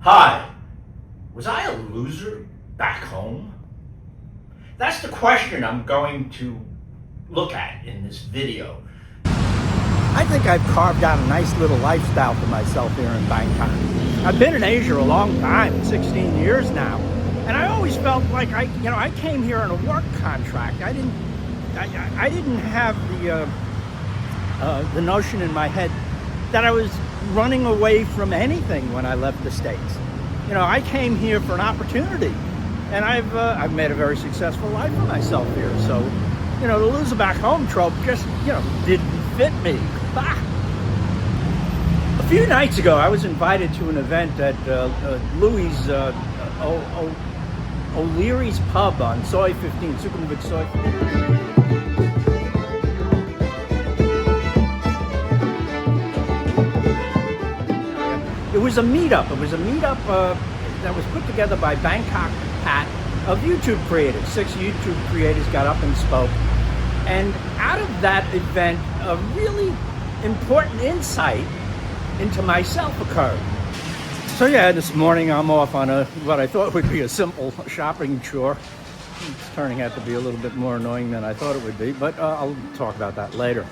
Hi, was I a loser back home? That's the question I'm going to look at in this video. I think I've carved out a nice little lifestyle for myself here in Bangkok. I've been in Asia a long time, 16 years now, and I always felt like I came here on a work contract. I didn't have the notion in my head that I was running away from anything when I left the States. I came here for an opportunity, and I've made a very successful life for myself here. So, the loser back home trope just didn't fit me. A few nights ago, I was invited to an event at Louis O'Leary's Pub on Soi 15, Sukhumvit Soi 15. It was a meetup. That was put together by Bangkok Pat of YouTube creators. 6 YouTube creators got up and spoke. And out of that event, a really important insight into myself occurred. So this morning I'm off on what I thought would be a simple shopping chore. It's turning out to be a little bit more annoying than I thought it would be, but I'll talk about that later.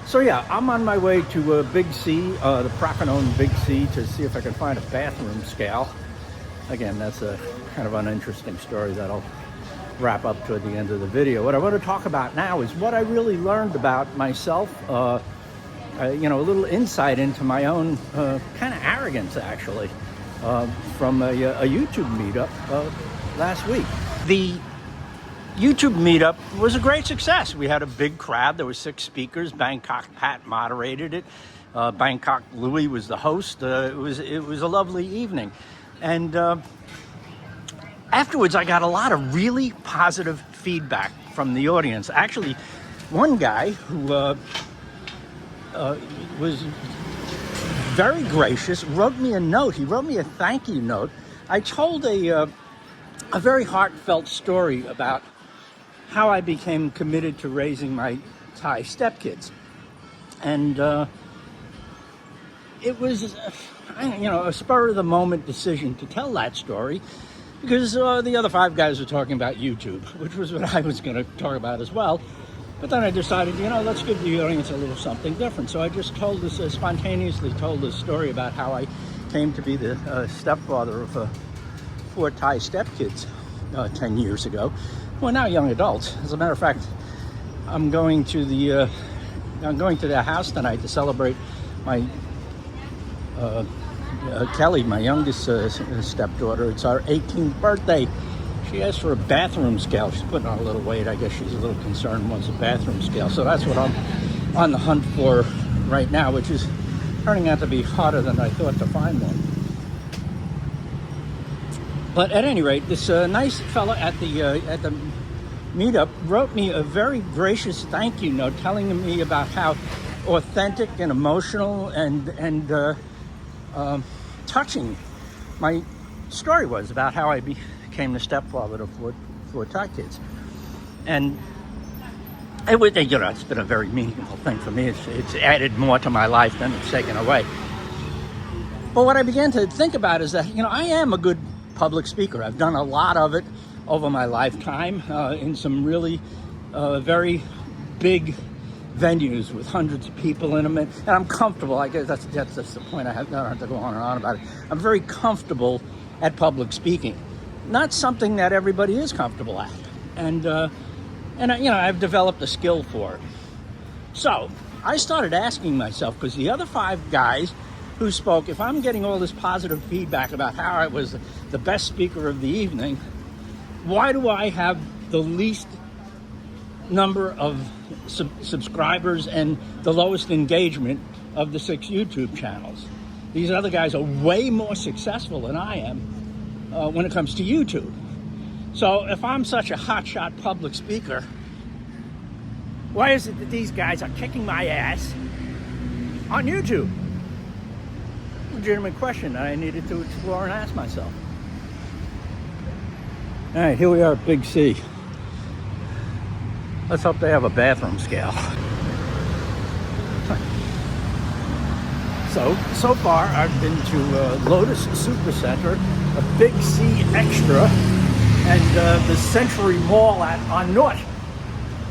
So I'm on my way to Big C, the Prakannon Big C, to see if I can find a bathroom scale. Again, that's a kind of uninteresting story that I'll wrap up toward the end of the video. What I want to talk about now is what I really learned about myself, a little insight into my own kind of arrogance, actually, from a YouTube meetup last week. The YouTube meetup was a great success. We had a big crowd. There were 6 speakers. Bangkok Pat moderated it. Bangkok Louis was the host. It was a lovely evening. And afterwards, I got a lot of really positive feedback from the audience. Actually, one guy who was very gracious wrote me a note. He wrote me a thank you note. I told a very heartfelt story about how I became committed to raising my Thai stepkids. And it was, a spur-of-the-moment decision to tell that story because the other 5 guys were talking about YouTube, which was what I was going to talk about as well. But then I decided, let's give the audience a little something different. So I just spontaneously told this story about how I came to be the stepfather of 4 Thai stepkids 10 years ago. Well, now young adults. As a matter of fact, I'm going to their house tonight to celebrate my Kelly, my youngest stepdaughter. It's our 18th birthday. She asked for a bathroom scale. She's putting on a little weight. I guess she's a little concerned and wants a bathroom scale. So that's what I'm on the hunt for right now, which is turning out to be harder than I thought to find one. But at any rate, this nice fella at the meetup wrote me a very gracious thank you note, telling me about how authentic and emotional and touching my story was about how I became the stepfather of 4 Thai kids. And it was, it's been a very meaningful thing for me. It's added more to my life than it's taken away. But what I began to think about is that, I am a good public speaker. I've done a lot of it over my lifetime in some really very big venues with hundreds of people in them, and I'm comfortable. I guess that's the point. I don't have to go on and on about it. I'm very comfortable at public speaking. Not something that everybody is comfortable at, and I've developed a skill for it. So I started asking myself, because the other 5 guys who spoke, if I'm getting all this positive feedback about how I was the best speaker of the evening, why do I have the least number of subscribers and the lowest engagement of the 6 YouTube channels? These other guys are way more successful than I am when it comes to YouTube. So if I'm such a hotshot public speaker, why is it that these guys are kicking my ass on YouTube? Legitimate question that I needed to explore and ask myself. All right, here we are at Big C. Let's hope they have a bathroom scale. So far I've been to Lotus Supercenter, a Big C Extra, and the Century Mall on North.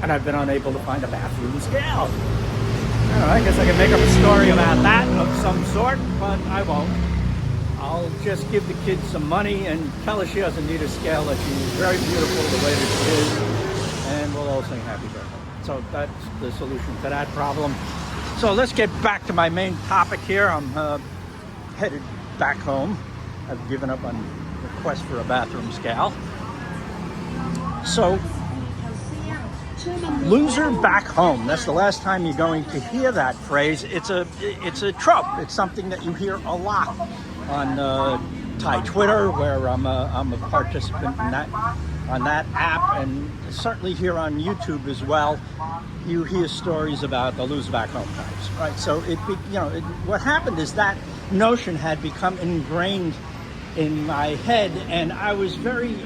And I've been unable to find a bathroom scale. I don't know, I guess I can make up a story about that of some sort, but I won't. I'll just give the kid some money and tell her she doesn't need a scale, that she's very beautiful the way that she is, and we'll all sing happy birthday. So that's the solution to that problem. So let's get back to my main topic here. I'm headed back home. I've given up on request for a bathroom scale. So, loser back home. That's the last time you're going to hear that phrase. It's a trope. It's something that you hear a lot on Thai Twitter, where I'm a participant in that on that app, and certainly here on YouTube as well. You hear stories about the loser back home types, right? So what happened is that notion had become ingrained in my head, and I was very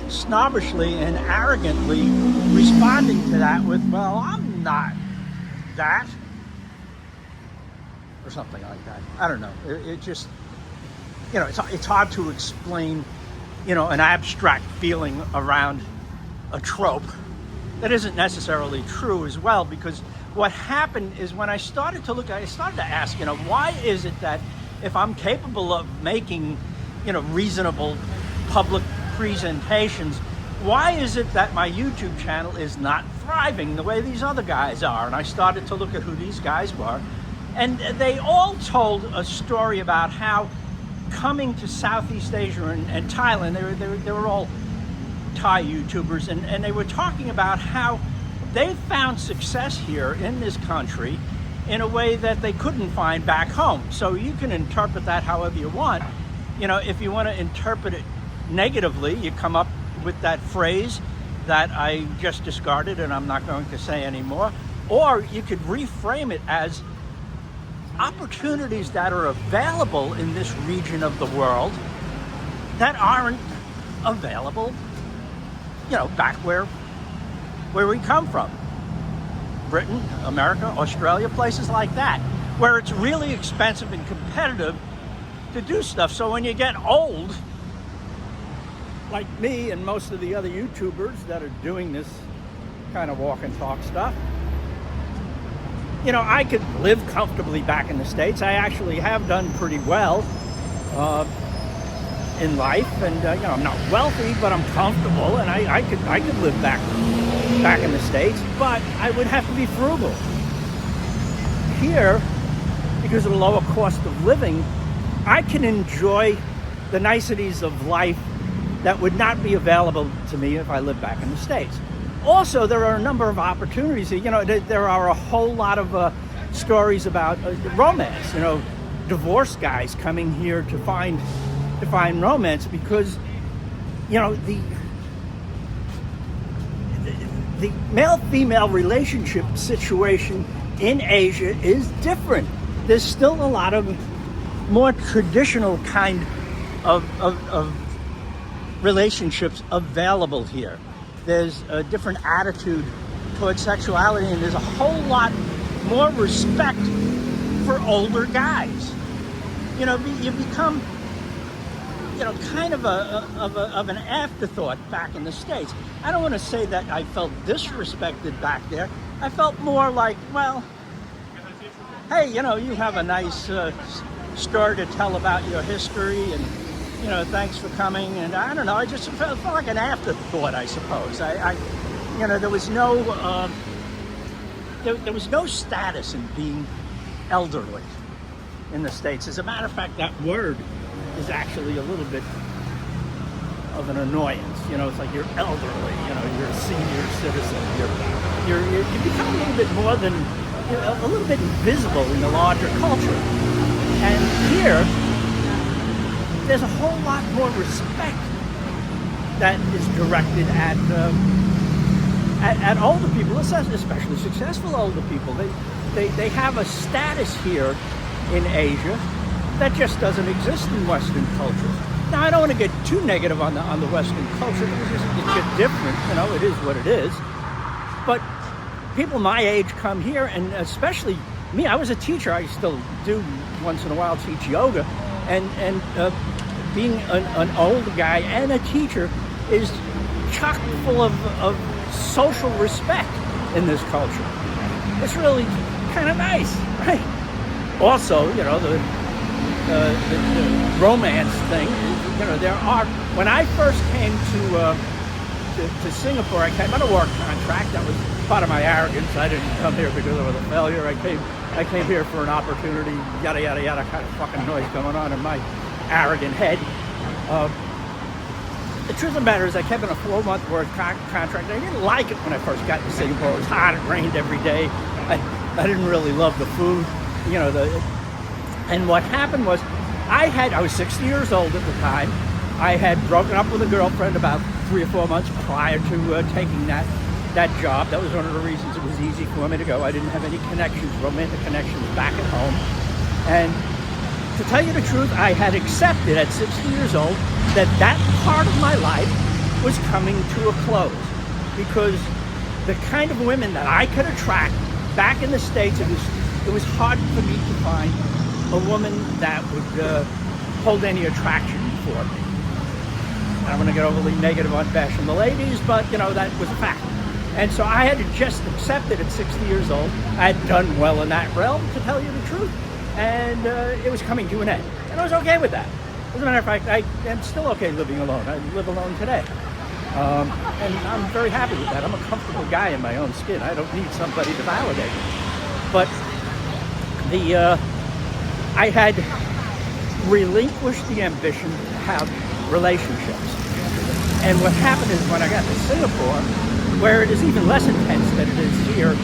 snobbishly and arrogantly responding to that with, well, I'm not that, or something like that. I don't know. It just, it's hard to explain, an abstract feeling around a trope that isn't necessarily true as well, because what happened is when I started to ask, why is it that if I'm capable of making, reasonable public presentations, why is it that my YouTube channel is not thriving the way these other guys are? And I started to look at who these guys were, and they all told a story about how coming to Southeast Asia and Thailand, they were all Thai YouTubers, and they were talking about how they found success here in this country in a way that they couldn't find back home. So you can interpret that however you want. If you want to interpret it negatively, you come up with that phrase that I just discarded and I'm not going to say anymore. Or you could reframe it as opportunities that are available in this region of the world that aren't available, back where we come from. Britain, America, Australia, places like that, where it's really expensive and competitive to do stuff. So when you get old, like me and most of the other YouTubers that are doing this kind of walk and talk stuff, I could live comfortably back in the States. I actually have done pretty well in life, and I'm not wealthy, but I'm comfortable, and I could live back in the States, but I would have to be frugal. Here, because of the lower cost of living, I can enjoy the niceties of life that would not be available to me if I lived back in the States. Also, there are a number of opportunities. There are a whole lot of stories about romance. Divorced guys coming here to find romance, because the male-female relationship situation in Asia is different. There's still a lot of more traditional kind of relationships available here. There's a different attitude towards sexuality, and there's a whole lot more respect for older guys. You become kind of an afterthought back in the States. I don't want to say that I felt disrespected back there. I felt more like, well, hey, you have a nice story to tell about your history, and thanks for coming. And I don't know, I just felt like an afterthought, I suppose. There was no there was no status in being elderly in the States. As a matter of fact, that word is actually a little bit of an annoyance. It's like you're elderly, you're a senior citizen, you become a little bit more than, a little bit invisible in the larger culture. And here, there's a whole lot more respect that is directed at older people, especially successful older people. They have a status here in Asia that just doesn't exist in Western culture. Now, I don't want to get too negative on the Western culture, because it's just different. It is what it is. But people my age come here, and especially me, I was a teacher. I still do once in a while teach yoga, and being an old guy and a teacher is chock full of social respect in this culture. It's really kind of nice, right? Also, you know, the romance thing. You know, when I first came to Singapore, I came on a work contract. That was part of my arrogance. I didn't come here because I was a failure. I came here for an opportunity, yada, yada, yada, kind of fucking noise going on in my arrogant head. The truth of the matter is I kept in a 4-month work contract. I didn't like it when I first got to Singapore. It was hot, it rained every day. I didn't really love the food, you know. And what happened was I was 60 years old at the time. I had broken up with a girlfriend about 3 or 4 months prior to taking that job. That was one of the reasons it was easy for me to go. I didn't have any connections, romantic connections back at home. And to tell you the truth, I had accepted at 60 years old that part of my life was coming to a close, because the kind of women that I could attract back in the States, it was hard for me to find a woman that would hold any attraction for me. I don't want to get overly negative on bashing the ladies, but you know, that was a fact. And so I had to just accept it at 60 years old. I had done well in that realm, to tell you the truth, and it was coming to an end. And I was okay with that. As a matter of fact, I am still okay living alone. I live alone today. And I'm very happy with that. I'm a comfortable guy in my own skin. I don't need somebody to validate me. But I had relinquished the ambition to have relationships. And what happened is when I got to Singapore, where it is even less intense than it is here in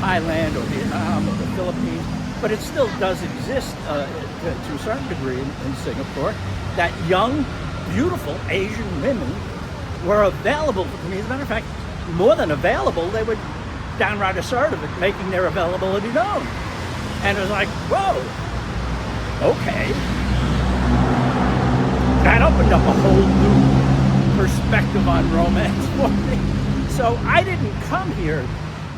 Thailand or Vietnam or the Philippines, but it still does exist to a certain degree in Singapore, that young, beautiful Asian women were available to me. As a matter of fact, more than available, they were downright assertive at making their availability known. And it was like, whoa, okay. That opened up a whole new perspective on romance for me. So I didn't come here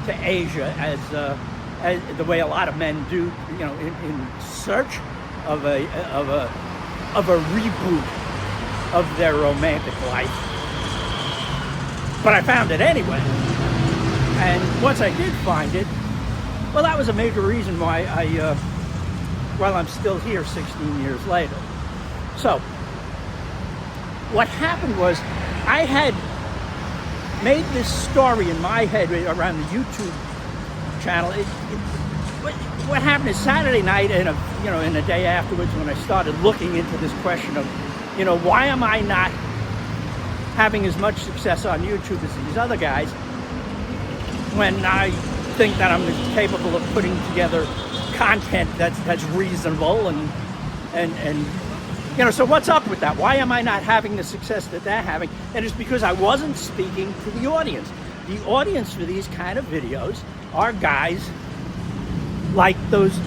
to Asia as the way a lot of men do, you know, in search of a reboot of their romantic life. But I found it anyway. And once I did find it, well, that was a major reason why while I'm still here 16 years later. So, what happened was I had made this story in my head around the YouTube channel. What happened is Saturday night and in the day afterwards, when I started looking into this question of, you know, why am I not having as much success on YouTube as these other guys when I think that I'm capable of putting together content that's reasonable and you know, so what's up with that? Why am I not having the success that they're having? And it's because I wasn't speaking to the audience. The audience for these kind of videos are guys like those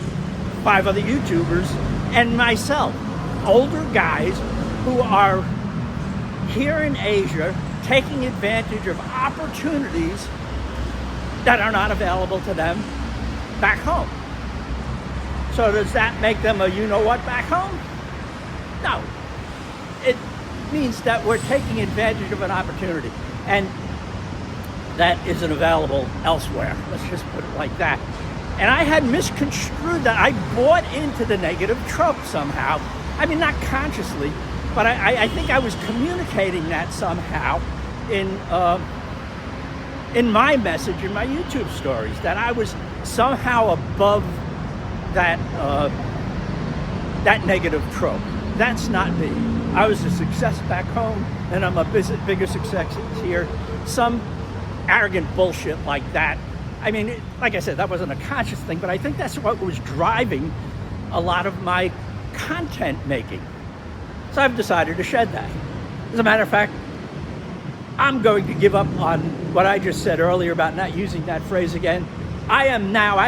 5 other YouTubers and myself, older guys who are here in Asia taking advantage of opportunities that are not available to them back home. So does that make them a you-know-what back home? No. It means that we're taking advantage of an opportunity, and that isn't available elsewhere. Let's just put it like that. And I had misconstrued that. I bought into the negative trope somehow. I mean, not consciously, but I think I was communicating that somehow in my message, in my YouTube stories, that I was somehow above that negative trope. That's not me. I was a success back home, and I'm a bigger success here. Some arrogant bullshit like that. I mean, like I said, that wasn't a conscious thing, but I think that's what was driving a lot of my content making. So I've decided to shed that. As a matter of fact, I'm going to give up on what I just said earlier about not using that phrase again. I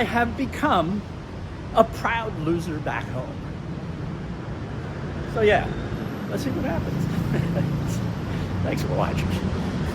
have become a proud loser back home. So yeah, let's see what happens. Thanks for watching.